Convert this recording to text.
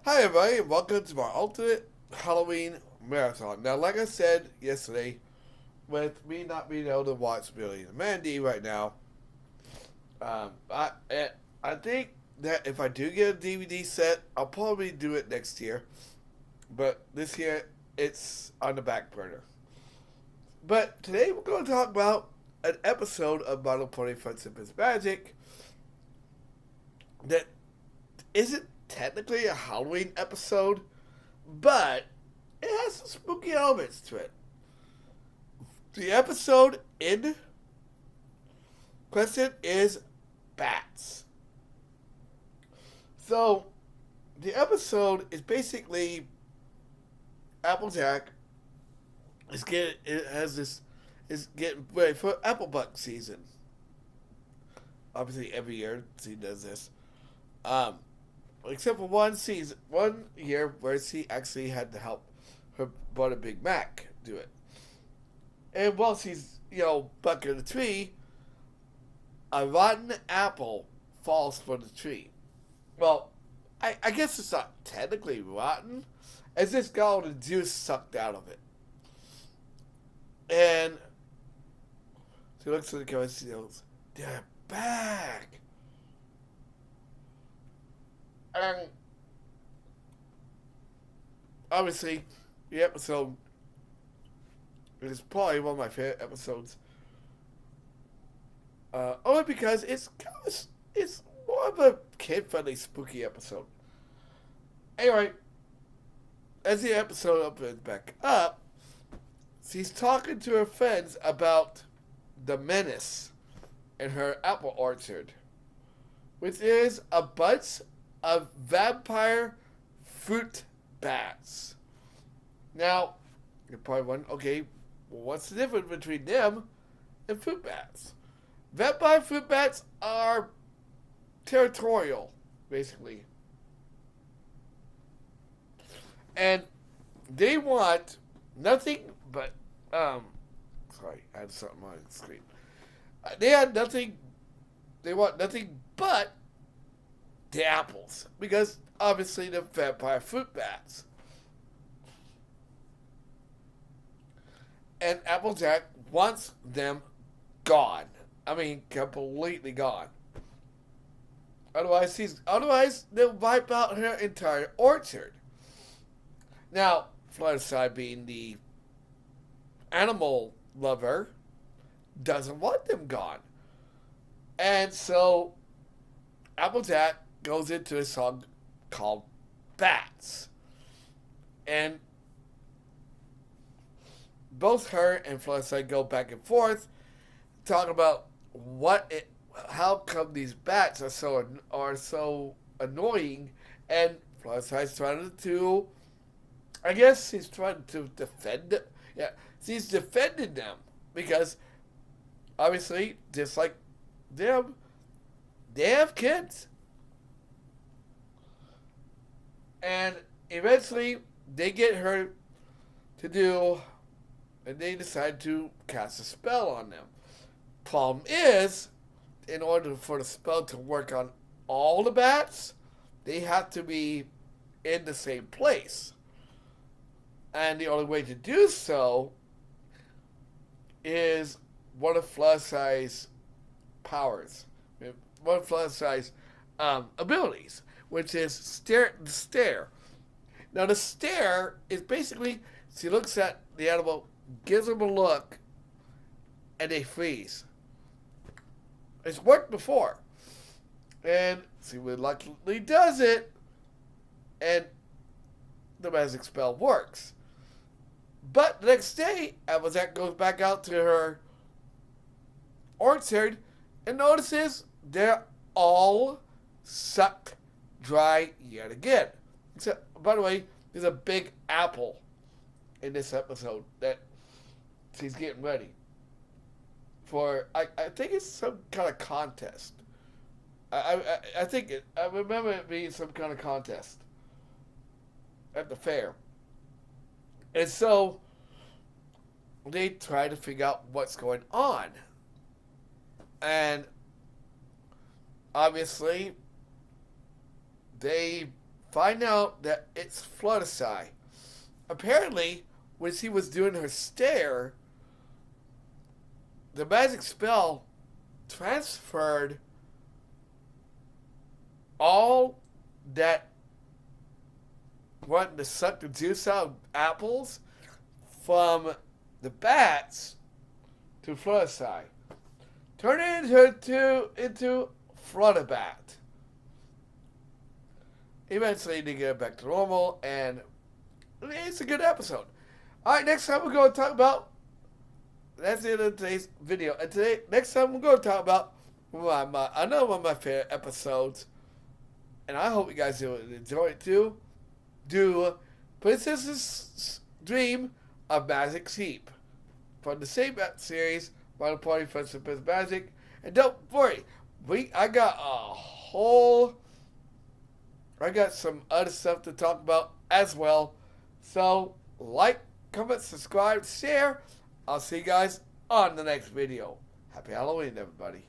Hi everybody, and welcome to my ultimate Halloween marathon. Now, like I said yesterday, with me not being able to watch Billy and Mandy right now, um, I eh, I think that if I do get a DVD set, I'll probably do it next year. But this year, it's on the back burner. But today we're going to talk about an episode of Model Pony Friendship is Magic that isn't technically a Halloween episode, but it has some spooky elements to it. The episode in question is bats. So, the episode is basically Applejack is getting ready for Applebuck season. Obviously, every year she does this. Um, Except for one year where she actually had to help her brother Big Mac do it. And while she's, bucking the tree, a rotten apple falls from the tree. Well, I guess it's not technically rotten, as it's got all the juice sucked out of it. And she looks at the camera and she goes, "They're back." And obviously, the episode is probably one of my favorite episodes. Only because it's more of a kid-friendly, spooky episode. Anyway, as the episode opens back up, she's talking to her friends about the menace in her apple orchard, which is a bunch of vampire fruit bats. Now, you're probably wondering, okay, well, what's the difference between them and fruit bats? Vampire fruit bats are territorial, basically. And they want nothing but, sorry, I had something on the screen. They want nothing but the apples. Because, obviously, the vampire fruit bats. And Applejack wants them gone. I mean, completely gone. Otherwise they'll wipe out her entire orchard. Now, Fluttershy, being the animal lover, doesn't want them gone. And so Applejack goes into a song called Bats. And both her and Fluttershy go back and forth, talking about how come these bats are so annoying, and Fluttershy's trying to, I guess he's trying to defend it. Yeah, she's defending them because obviously, just like them, they have kids, and eventually they get her to do, and they decide to cast a spell on them. Problem is, in order for the spell to work on all the bats, they have to be in the same place. And the only way to do so is one of Fluttershy's powers, one of Fluttershy's abilities, which is the stare. Now, the stare is basically she looks at the animal, gives them a look, and they freeze. It's worked before. And she reluctantly does it, and the magic spell works. But the next day, Applejack goes back out to her orchard and notices they're all sucked dry yet again. Except, by the way, there's a big apple in this episode that she's getting ready for. I think it's some kind of contest. I remember it being some kind of contest at the fair. And so they try to figure out what's going on. And obviously, they find out that it's Fluttershy. Apparently, when she was doing her stare, the magic spell transferred all that wanting to suck the juice out of apples from the bats to Fluttershy. Turn it into Flutterbat. Eventually, they get back to normal, and it's a good episode. Alright, next time we're going to talk about. That's the end of today's video. And next time we're going to talk about another one of my favorite episodes. And I hope you guys will enjoy it too. Do Princess's Dream of Magic Sheep from the same series, Modern Party Friendship is Magic. And don't worry, I got some other stuff to talk about as well. So, like, comment, subscribe, share. I'll see you guys on the next video. Happy Halloween, everybody.